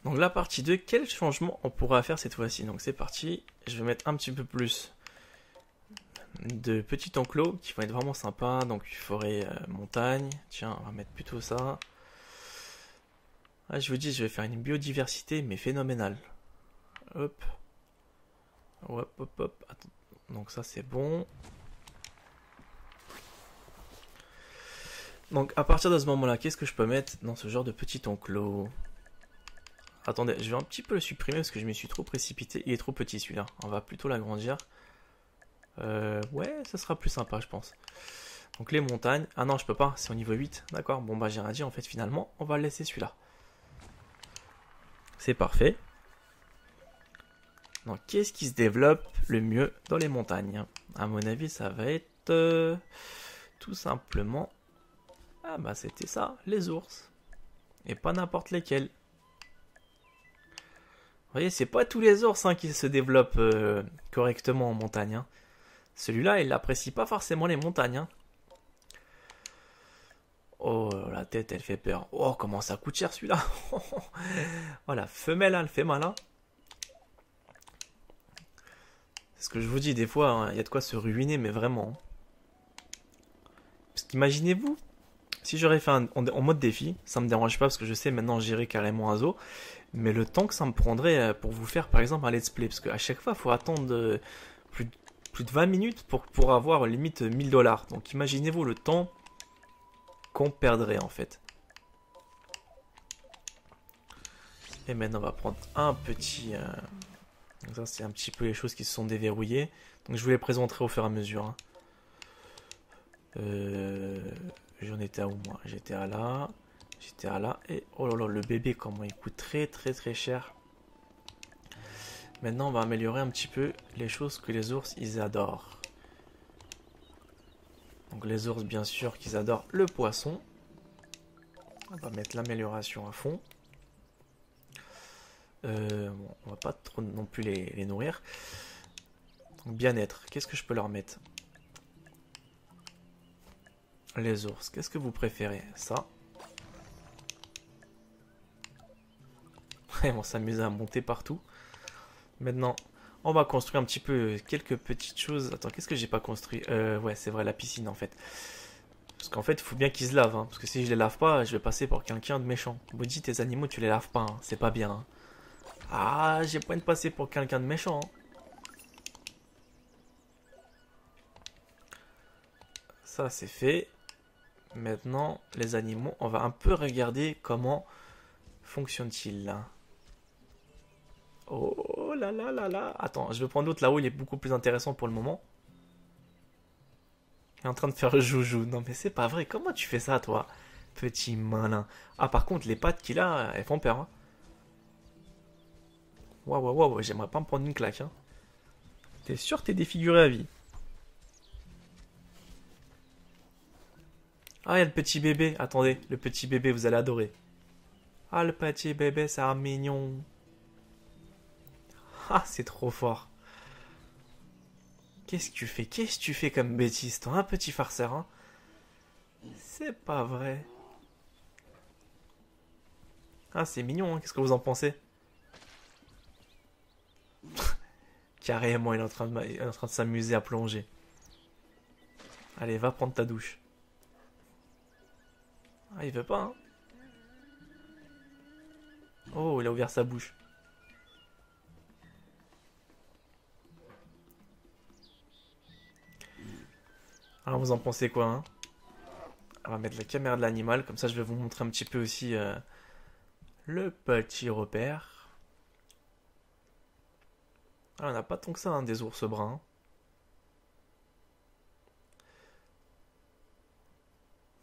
Donc la partie 2, quel changement on pourra faire cette fois-ci? Donc c'est parti, je vais mettre un petit peu plus de petits enclos qui vont être vraiment sympas. Donc forêt, montagne, tiens on va mettre plutôt ça. Ah, je vous dis, je vais faire une biodiversité mais phénoménale. Hop. Hop, hop, hop. Attends. Donc ça c'est bon. Donc à partir de ce moment-là, qu'est-ce que je peux mettre dans ce genre de petit enclos? Attendez, je vais un petit peu le supprimer parce que je m'y suis trop précipité. Il est trop petit celui-là. On va plutôt l'agrandir. Ouais, ça sera plus sympa, je pense. Donc les montagnes. Ah non, je peux pas, c'est au niveau 8. D'accord, bon bah j'ai rien dit en fait finalement. On va le laisser celui-là. C'est parfait. Donc qu'est-ce qui se développe le mieux dans les montagnes? À mon avis, ça va être tout simplement... Ah bah c'était ça, les ours. Et pas n'importe lesquels. Vous voyez, c'est pas tous les ours qui se développent correctement en montagne. Hein. Celui-là, il n'apprécie pas forcément les montagnes. Hein. Oh, la tête, elle fait peur. Oh, comment ça coûte cher celui-là. Oh, la femelle, elle fait mal. Hein. C'est ce que je vous dis, des fois, il y a de quoi se ruiner, mais vraiment. Parce qu'imaginez-vous, si j'aurais fait en mode défi, ça me dérange pas parce que je sais maintenant gérer carrément un zoo. Mais le temps que ça me prendrait pour vous faire par exemple un let's play, parce qu'à chaque fois il faut attendre plus de 20 minutes pour avoir limite 1000 $. Donc imaginez-vous le temps qu'on perdrait en fait. Et maintenant on va prendre un petit... Donc ça c'est un petit peu les choses qui se sont déverrouillées. Donc je vous les présenterai au fur et à mesure. Hein. J'en étais à où moi? J'étais à là. J'étais à là. Et oh là là, le bébé comment il coûte très très très cher. Maintenant, on va améliorer un petit peu les choses que les ours, ils adorent. Donc les ours, bien sûr, qu'ils adorent le poisson. On va mettre l'amélioration à fond. Bon, on va pas trop non plus les nourrir. Donc bien-être, qu'est-ce que je peux leur mettre? Les ours, qu'est-ce que vous préférez? Ça. Ils vont s'amuser à monter partout. Maintenant, on va construire un petit peu quelques petites choses. Attends, qu'est-ce que j'ai pas construit? Ouais, c'est vrai, la piscine en fait. Parce qu'en fait, il faut bien qu'ils se lavent. Hein, parce que si je les lave pas, je vais passer pour quelqu'un de méchant. Maudit, tes animaux, tu les laves pas. Hein, c'est pas bien. Hein. Ah, j'ai pas envie de passer pour quelqu'un de méchant. Hein. Ça, c'est fait. Maintenant, les animaux, on va un peu regarder comment fonctionne-t-il. Oh là là là là. Attends, je vais prendre l'autre là-haut, il est beaucoup plus intéressant pour le moment. Il est en train de faire joujou. Non mais c'est pas vrai, comment tu fais ça toi? Petit malin. Ah par contre, les pattes qu'il a, elles font peur. Hein. Waouh waouh waouh, j'aimerais pas me prendre une claque. Hein. T'es sûr que t'es défiguré à vie? Ah, il y a le petit bébé. Attendez, le petit bébé, vous allez adorer. Ah, le petit bébé, c'est un mignon. Ah, c'est trop fort. Qu'est-ce que tu fais? Qu'est-ce que tu fais comme bêtise, toi, un petit farceur, hein? C'est pas vrai. Ah, c'est mignon, hein. Qu'est-ce que vous en pensez? Carrément, il est en train de s'amuser à plonger. Allez, va prendre ta douche. Ah, il veut pas, hein? Oh, il a ouvert sa bouche. Alors, vous en pensez quoi, hein? On va mettre la caméra de l'animal, comme ça je vais vous montrer un petit peu aussi le petit repère. Ah, on n'a pas tant que ça, hein, des ours bruns.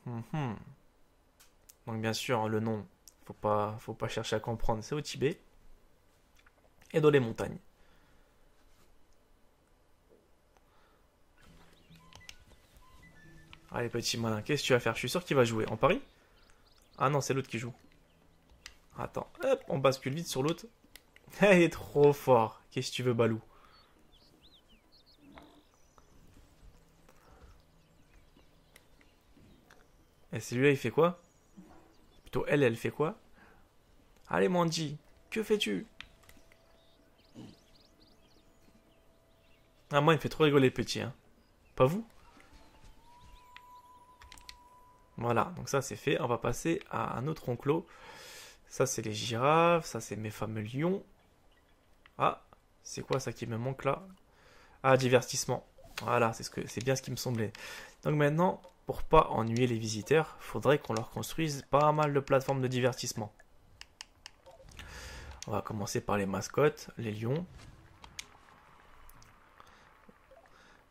Mhm. Donc bien sûr, le nom, faut pas chercher à comprendre, c'est au Tibet et dans les montagnes. Allez, petit malin, qu'est-ce que tu vas faire? Je suis sûr qu'il va jouer. En Paris? Ah non, c'est l'autre qui joue. Attends, hop, on bascule vite sur l'autre. Il est trop fort. Qu'est-ce que tu veux, Balou? Et celui-là, il fait quoi? Plutôt elle, elle fait quoi? Allez, Mandy. Que fais-tu? Ah, moi, il me fait trop rigoler le petit, hein. Pas vous? Voilà, donc ça c'est fait. On va passer à un autre enclos. Ça c'est les girafes, ça c'est mes fameux lions. Ah, c'est quoi ça qui me manque là? Ah, divertissement. Voilà, c'est bien ce qui me semblait. Donc maintenant, pour pas ennuyer les visiteurs, faudrait qu'on leur construise pas mal de plateformes de divertissement. On va commencer par les mascottes, les lions.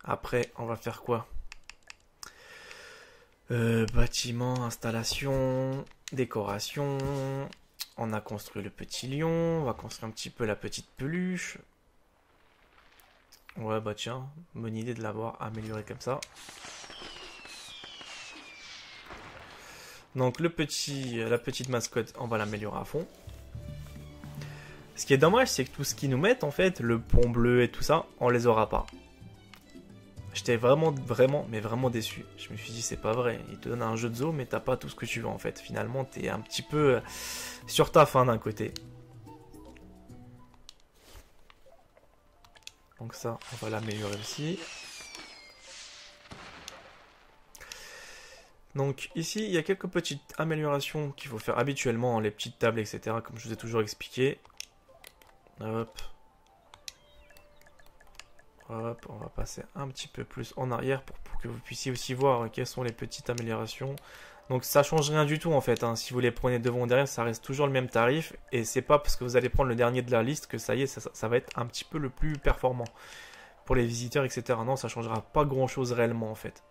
Après, on va faire quoi? Bâtiment, installation, décoration. On a construit le petit lion. On va construire un petit peu la petite peluche. Ouais, bah tiens, bonne idée de l'avoir amélioré comme ça. Donc la petite mascotte, on va l'améliorer à fond. Ce qui est dommage, c'est que tout ce qu'ils nous mettent, en fait, le pont bleu et tout ça, on les aura pas. J'étais vraiment déçu. Je me suis dit, c'est pas vrai. Ils te donnent un jeu de zoo, mais t'as pas tout ce que tu veux en fait. Finalement, t'es un petit peu sur ta faim d'un côté. Donc ça, on va l'améliorer aussi. Donc ici, il y a quelques petites améliorations qu'il faut faire habituellement, les petites tables, etc. Comme je vous ai toujours expliqué. Hop. Hop, on va passer un petit peu plus en arrière pour que vous puissiez aussi voir quelles sont les petites améliorations. Donc ça change rien du tout en fait, hein. Si vous les prenez devant ou derrière, ça reste toujours le même tarif. Et c'est pas parce que vous allez prendre le dernier de la liste que ça y est, ça va être un petit peu le plus performant pour les visiteurs, etc. Non, ça changera pas grand chose réellement en fait.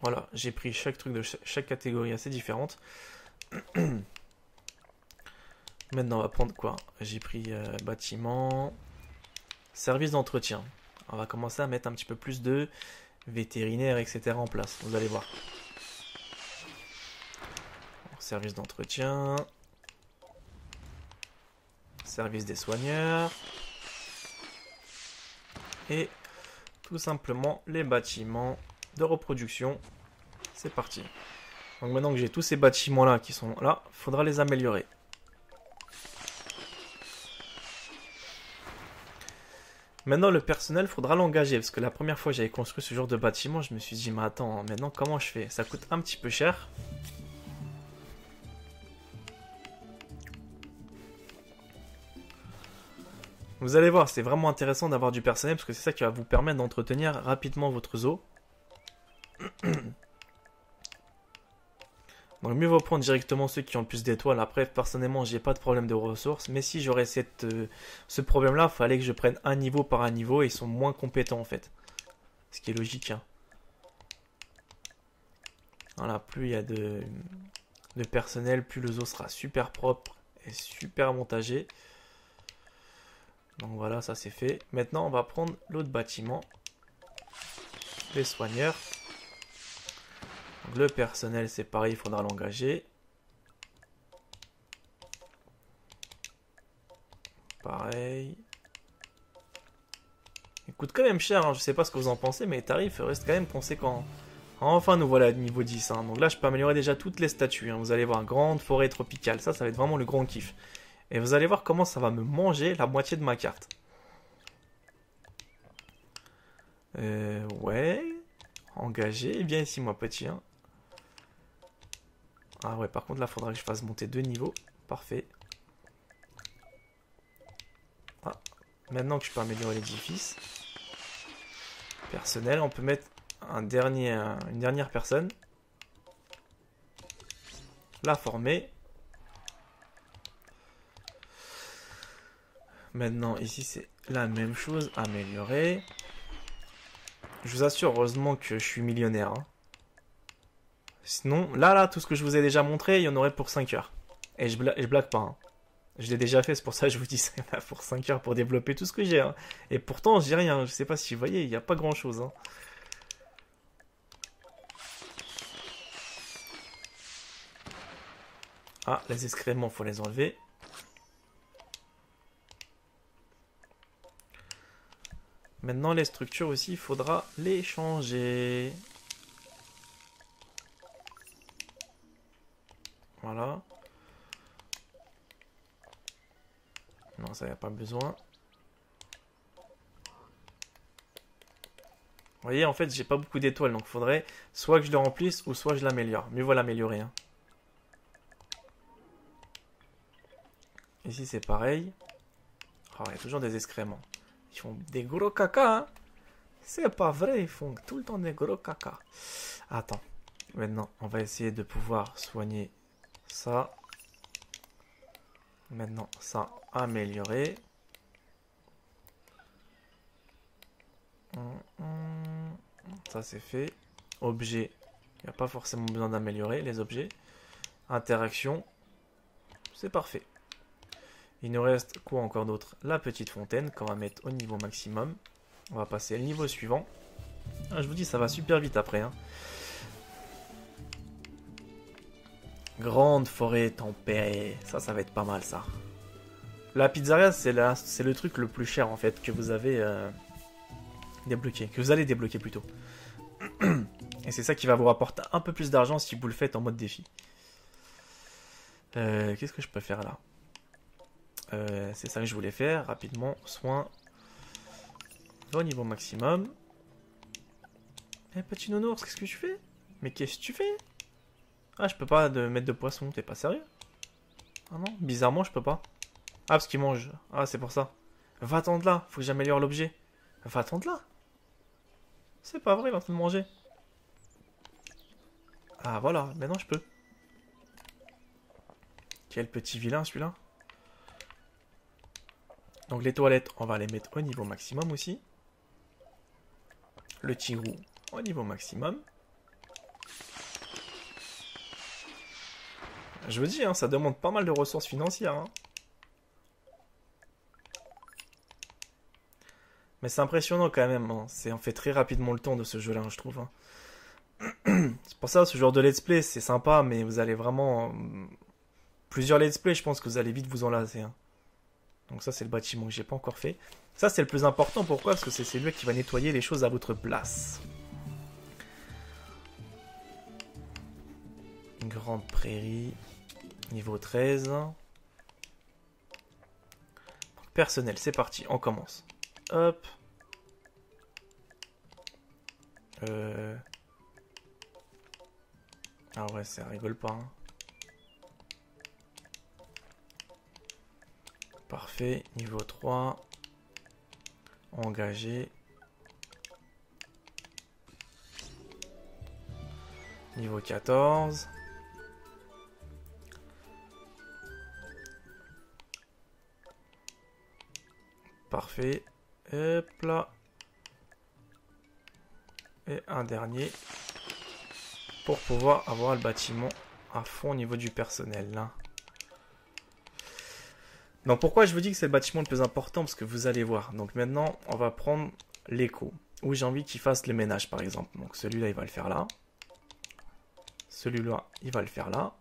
Voilà, j'ai pris chaque truc de chaque catégorie assez différente. Maintenant on va prendre quoi? J'ai pris bâtiment, service d'entretien. On va commencer à mettre un petit peu plus de vétérinaires, etc. en place. Vous allez voir. Service d'entretien. Service des soigneurs. Et tout simplement les bâtiments de reproduction. C'est parti. Donc maintenant que j'ai tous ces bâtiments là qui sont là, il faudra les améliorer. Maintenant, le personnel, faudra l'engager, parce que la première fois que j'avais construit ce genre de bâtiment, je me suis dit, mais attends, maintenant, comment je fais? Ça coûte un petit peu cher. Vous allez voir, c'est vraiment intéressant d'avoir du personnel, parce que c'est ça qui va vous permettre d'entretenir rapidement votre zoo. Donc mieux vaut prendre directement ceux qui ont le plus d'étoiles. Après, personnellement, j'ai pas de problème de ressources. Mais si j'aurais ce problème-là, il fallait que je prenne un niveau par un niveau et ils sont moins compétents en fait. Ce qui est logique. Hein. Voilà, plus il y a de personnel, plus le zoo sera super propre et super avantagé. Donc voilà, ça c'est fait. Maintenant, on va prendre l'autre bâtiment. Les soigneurs. Donc, le personnel, c'est pareil, il faudra l'engager. Pareil. Il coûte quand même cher, hein. Je sais pas ce que vous en pensez, mais les tarifs restent quand même conséquents. Enfin, nous voilà à niveau 10. Hein. Donc là, je peux améliorer déjà toutes les statues. Hein. Vous allez voir, grande forêt tropicale. Ça va être vraiment le grand kiff. Et vous allez voir comment ça va me manger la moitié de ma carte. Ouais. Engagé. Viens ici, moi, petit. Hein. Ah ouais, par contre, là, il faudra que je fasse monter 2 niveaux. Parfait. Ah. Maintenant que je peux améliorer l'édifice. Personnel, on peut mettre une dernière personne. La former. Maintenant, ici, c'est la même chose. Améliorer. Je vous assure, heureusement que je suis millionnaire. Hein. Sinon, là, tout ce que je vous ai déjà montré, il y en aurait pour 5 heures. Et je blague pas. Hein. Je l'ai déjà fait, c'est pour ça que je vous dis ça pour 5 heures pour développer tout ce que j'ai. Hein. Et pourtant, j'ai rien. Je sais pas si vous voyez, il n'y a pas grand chose. Hein. Ah, les excréments, faut les enlever. Maintenant, les structures aussi, il faudra les changer. Voilà. Non, ça n'y a pas besoin. Vous voyez, en fait, j'ai pas beaucoup d'étoiles, donc il faudrait soit que je le remplisse ou soit je l'améliore. Mieux vaut l'améliorer. Hein. Ici, c'est pareil. Oh, il y a toujours des excréments. Ils font des gros caca. Hein. C'est pas vrai, ils font tout le temps des gros caca. Attends. Maintenant, on va essayer de pouvoir soigner ça. Maintenant, ça amélioré. Ça, c'est fait. Objet. Il n'y a pas forcément besoin d'améliorer les objets. Interaction. C'est parfait. Il nous reste quoi encore d'autre? La petite fontaine qu'on va mettre au niveau maximum. On va passer au niveau suivant. Ah, je vous dis, ça va super vite après. Hein. Grande forêt tempérée. Ça va être pas mal ça. La pizzeria, c'est le truc le plus cher en fait que vous avez débloqué. Que vous allez débloquer plutôt. Et c'est ça qui va vous rapporter un peu plus d'argent si vous le faites en mode défi. Qu'est-ce que je peux faire là? C'est ça que je voulais faire. Rapidement, soin. Au niveau maximum. Eh, petit nounours, qu'est-ce que tu fais? Mais qu'est-ce que tu fais? Ah, je peux pas mettre de poisson, t'es pas sérieux? Ah non, bizarrement, je peux pas. Ah, parce qu'il mange. Ah, c'est pour ça. Va-t'en de là, faut que j'améliore l'objet. Va-t'en de là. C'est pas vrai, il est en train de manger. Ah, voilà, maintenant je peux. Quel petit vilain celui-là. Donc les toilettes, on va les mettre au niveau maximum aussi. Le tigrou au niveau maximum. Je vous dis, hein, ça demande pas mal de ressources financières. Hein. Mais c'est impressionnant quand même. Hein. On fait très rapidement le temps de ce jeu-là, je trouve. Hein. C'est pour ça, ce genre de let's play, c'est sympa, mais vous allez vraiment... Plusieurs let's play, je pense que vous allez vite vous en lasser. Hein. Donc ça, c'est le bâtiment que j'ai pas encore fait. Ça, c'est le plus important. Pourquoi? Parce que c'est celui qui va nettoyer les choses à votre place. Une grande prairie. Niveau 13. Donc, personnel, c'est parti. On commence. Hop. Ah ouais, ça rigole pas. Hein. Parfait. Niveau 3. Engagé. Niveau 14. Parfait. Hop là. Et un dernier. Pour pouvoir avoir le bâtiment à fond au niveau du personnel. Là. Donc pourquoi je vous dis que c'est le bâtiment le plus important? Parce que vous allez voir. Donc maintenant, on va prendre l'écho. Où j'ai envie qu'il fasse le ménage par exemple. Donc celui-là, il va le faire là. Celui-là, il va le faire là.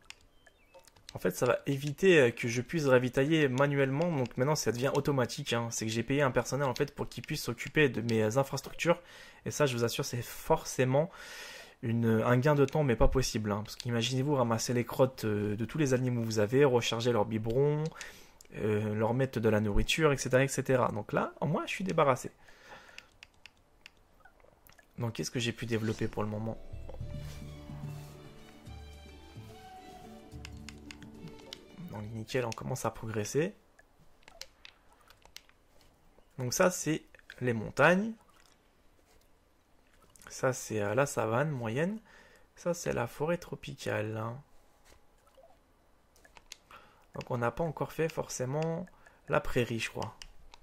En fait, ça va éviter que je puisse ravitailler manuellement. Donc maintenant, ça devient automatique. Hein. C'est que j'ai payé un personnel en fait pour qu'il puisse s'occuper de mes infrastructures. Et ça, je vous assure, c'est forcément un gain de temps, mais pas possible. Hein. Parce qu'imaginez-vous ramasser les crottes de tous les animaux que vous avez, recharger leur biberon, leur mettre de la nourriture, etc., etc. Donc là, au moins, je suis débarrassé. Donc, qu'est-ce que j'ai pu développer pour le moment? Donc nickel, on commence à progresser. Donc ça, c'est les montagnes. Ça, c'est la savane moyenne. Ça, c'est la forêt tropicale. Hein. Donc on n'a pas encore fait forcément la prairie, je crois.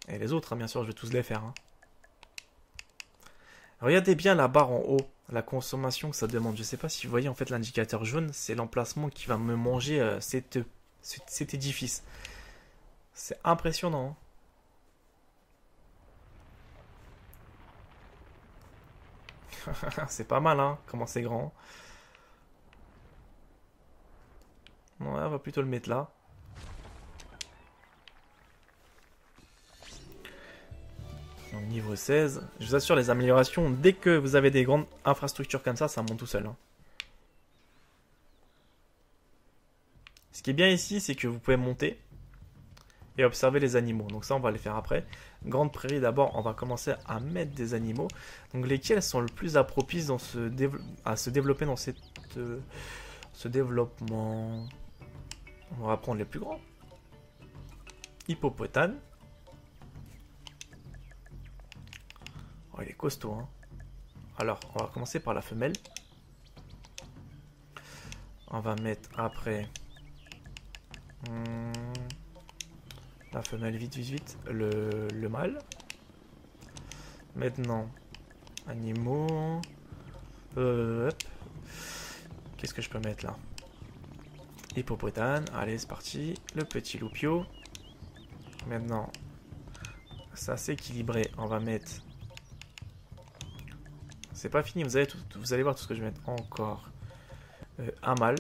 Et les autres, hein, bien sûr, je vais tous les faire. Hein. Regardez bien la barre en haut, la consommation que ça demande. Je ne sais pas si vous voyez en fait l'indicateur jaune, c'est l'emplacement qui va me manger cet édifice. C'est impressionnant. Hein. C'est pas mal, hein, comment c'est grand. Ouais, on va plutôt le mettre là. Donc, niveau 16. Je vous assure, les améliorations, dès que vous avez des grandes infrastructures comme ça monte tout seul. Hein. Ce qui est bien ici, c'est que vous pouvez monter. et observer les animaux. Donc ça, on va les faire après. Grande prairie, d'abord, on va commencer à mettre des animaux. Donc lesquels sont le plus propices dans à se développer dans ce développement. On va prendre les plus grands. Hippopotame. Oh, il est costaud, hein. Alors, on va commencer par la femelle. On va mettre après... la femelle, vite, vite, vite. Le mâle. Maintenant, animaux. Hop. Qu'est-ce que je peux mettre là? Hippopotame. Allez, c'est parti. Le petit loupio. Maintenant, ça c'est équilibré. On va mettre... C'est pas fini, vous allez voir tout ce que je vais mettre encore. Un mâle.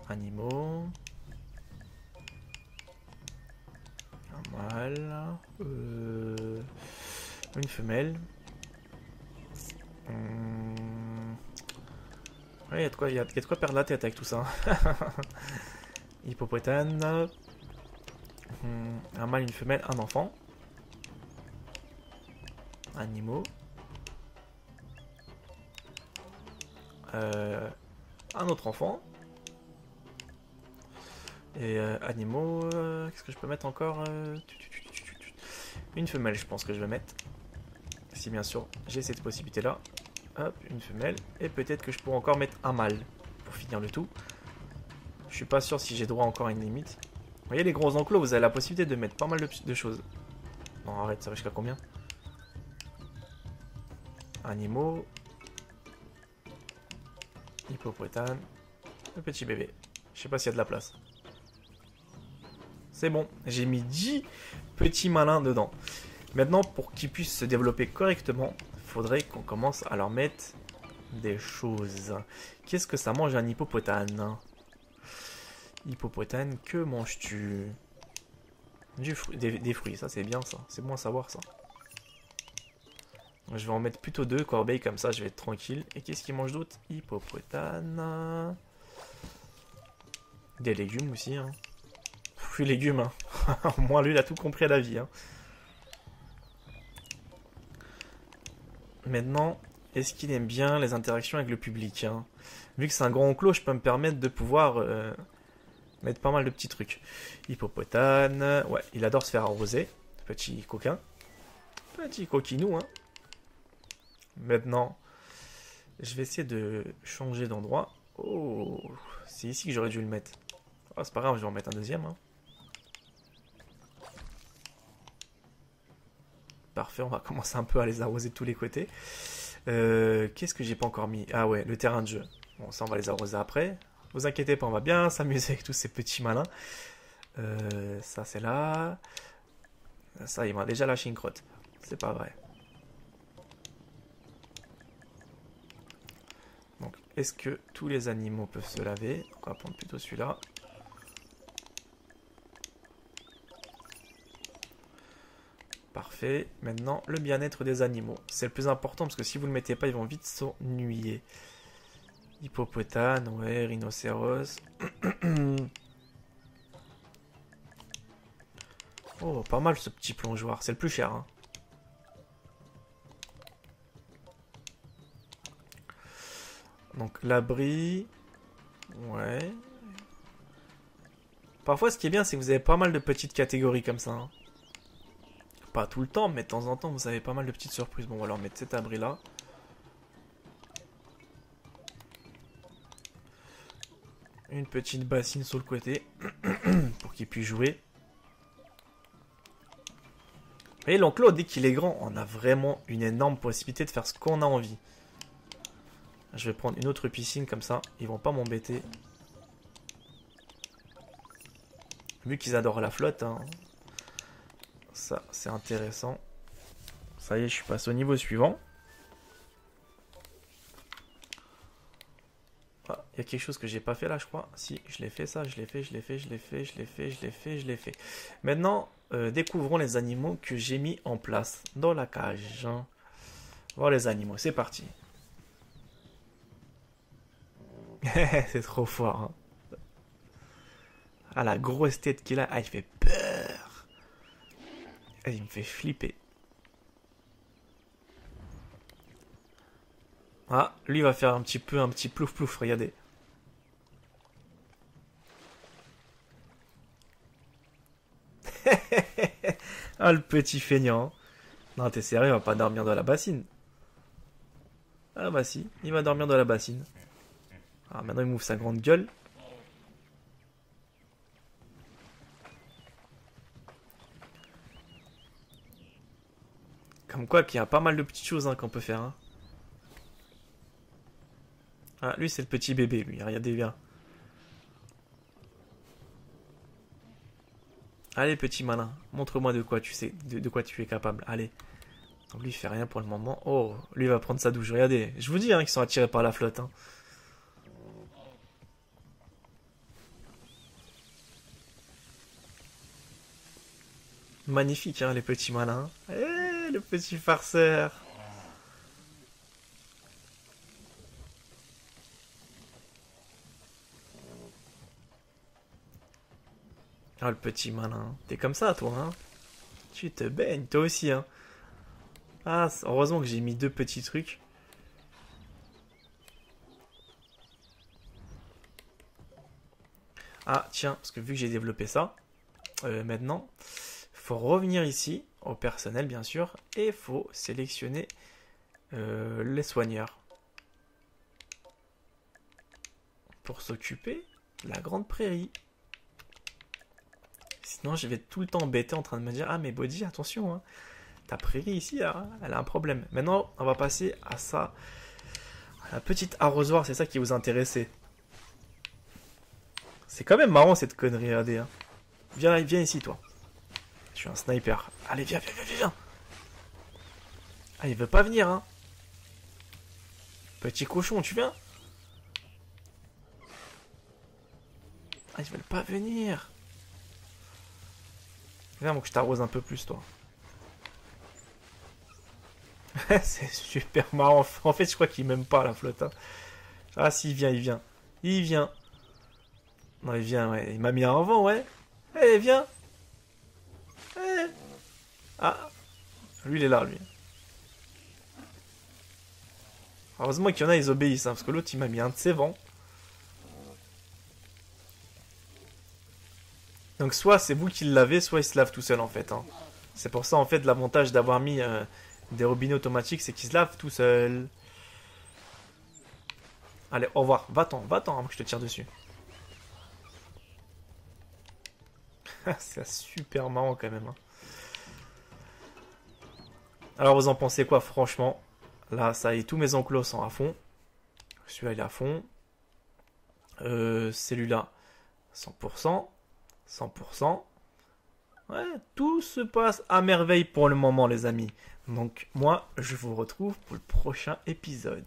Animaux. Un mâle. Une femelle. Ouais, il y a de quoi perdre la tête avec tout ça. Hippopotame. Un mâle, une femelle, un enfant. Animaux. Un autre enfant. Et animaux. Qu'est-ce que je peux mettre encore? Une femelle, je pense que je vais mettre. Si bien sûr j'ai cette possibilité là. Hop, une femelle. Et peut-être que je pourrais encore mettre un mâle pour finir le tout. Je suis pas sûr si j'ai droit encore à une limite. Vous voyez les gros enclos, vous avez la possibilité de mettre pas mal de choses. Non, arrête, ça va jusqu'à combien? Animaux. Hippopotame. Le petit bébé. Je sais pas s'il y a de la place. C'est bon, j'ai mis 10 petits malins dedans. Maintenant, pour qu'ils puissent se développer correctement, il faudrait qu'on commence à leur mettre des choses. Qu'est-ce que ça mange un hippopotame? Hippopotame, que manges-tu? Des fruits, ça c'est bien ça. C'est bon à savoir ça. Je vais en mettre plutôt 2 corbeilles, comme ça je vais être tranquille. Et qu'est-ce qu'il mange d'autre? Hippopotame. Des légumes aussi. Hein. Fruits légumes. Hein. Au moins lui il a tout compris à la vie. Hein. Maintenant, est-ce qu'il aime bien les interactions avec le public? Hein? Vu que c'est un grand enclos, je peux me permettre de pouvoir mettre pas mal de petits trucs. Hippopotame. Ouais, il adore se faire arroser. Petit coquin. Petit coquinou, hein. Maintenant, je vais essayer de changer d'endroit. Oh, c'est ici que j'aurais dû le mettre. Oh, c'est pas grave, je vais en mettre un deuxième. Hein. Parfait, on va commencer un peu à les arroser de tous les côtés. Qu'est-ce que j'ai pas encore mis? Ah ouais, le terrain de jeu. Bon, ça on va les arroser après. Vous inquiétez pas, on va bien s'amuser avec tous ces petits malins. Ça c'est là. Ça, il m'a déjà lâché une crotte. C'est pas vrai. Donc, est-ce que tous les animaux peuvent se laver? On va prendre plutôt celui-là. Parfait. Maintenant, le bien-être des animaux. C'est le plus important parce que si vous ne le mettez pas, ils vont vite s'ennuyer. Hippopotame, ouais, rhinocéros. Oh, pas mal ce petit plongeoir. C'est le plus cher. Hein. Donc, l'abri. Ouais. Parfois, ce qui est bien, c'est que vous avez pas mal de petites catégories comme ça. Hein. Pas tout le temps, mais de temps en temps, vous avez pas mal de petites surprises. Bon, on va leur mettre cet abri-là. Une petite bassine sur le côté. Pour qu'ils puissent jouer. Vous voyez, l'enclos, dès qu'il est grand, on a vraiment une énorme possibilité de faire ce qu'on a envie. Je vais prendre une autre piscine comme ça. Ils vont pas m'embêter. Vu qu'ils adorent la flotte. Hein. Ça, c'est intéressant. Ça y est, je suis passé au niveau suivant. Ah, il y a quelque chose que j'ai pas fait là, je crois. Si, je l'ai fait ça, je l'ai fait, je l'ai fait, je l'ai fait, je l'ai fait, je l'ai fait, je l'ai fait. Maintenant, découvrons les animaux que j'ai mis en place dans la cage. Hein. Voir les animaux, c'est parti. C'est trop fort. Hein. Ah, la grosse tête qu'il a. Ah, il fait peur. Ah, il me fait flipper. Ah, lui il va faire un petit plouf plouf, regardez. Ah, le petit feignant. Non, t'es sérieux, il va pas dormir dans la bassine. Ah bah si, il va dormir dans la bassine. Ah, maintenant il m'ouvre sa grande gueule. Comme quoi qu'il y a pas mal de petites choses qu'on peut faire. Hein. Ah, lui c'est le petit bébé, lui, regardez bien. Allez petit malin, montre-moi de quoi tu sais, de quoi tu es capable. Allez. Donc lui il fait rien pour le moment. Oh, lui il va prendre sa douche, regardez. Je vous dis qu'ils sont attirés par la flotte. Hein. Magnifique, hein, les petits malins. Eh, le petit farceur. Ah, le petit malin. T'es comme ça, toi, hein. Tu te baignes, toi aussi, hein. Ah, heureusement que j'ai mis deux petits trucs. Ah, tiens, parce que vu que j'ai développé ça, maintenant, faut revenir ici, au personnel, bien sûr, et faut sélectionner les soigneurs. Pour s'occuper de la grande prairie. Sinon, je vais tout le temps embêter en train de me dire, ah, mais Body, attention, hein. Ta prairie ici, là, elle a un problème. Maintenant, on va passer à ça. À la petite arrosoir, c'est ça qui vous intéressait. C'est quand même marrant cette connerie, regardez. Hein. Viens ici, toi. Je suis un sniper. Allez, viens. Ah, il veut pas venir, hein. Petit cochon, tu viens? Ah, ils veulent pas venir. Viens, moi que je t'arrose un peu plus, toi. C'est super marrant. En fait, je crois qu'il m'aime pas, la flotte. Hein. Ah, si, il vient. Il vient. Non, il vient, ouais. Il m'a mis un vent, ouais. Eh, viens. Eh. Ah, lui, il est là, lui. Heureusement qu'il y en a, ils obéissent, hein, parce que l'autre, il m'a mis un de ses vents. Donc, soit c'est vous qui l'avez, soit il se lave tout seul, en fait. Hein. C'est pour ça, en fait, l'avantage d'avoir mis des robinets automatiques, c'est qu'il se lave tout seul. Allez, au revoir. Va-t'en, avant que je te tire dessus. C'est super marrant, quand même. Hein. Alors, vous en pensez quoi, franchement? Là, ça y est, tous mes enclos sont à fond. Celui-là, il est à fond. Celui-là, 100%. 100%. Ouais, tout se passe à merveille pour le moment, les amis. Donc, moi, je vous retrouve pour le prochain épisode.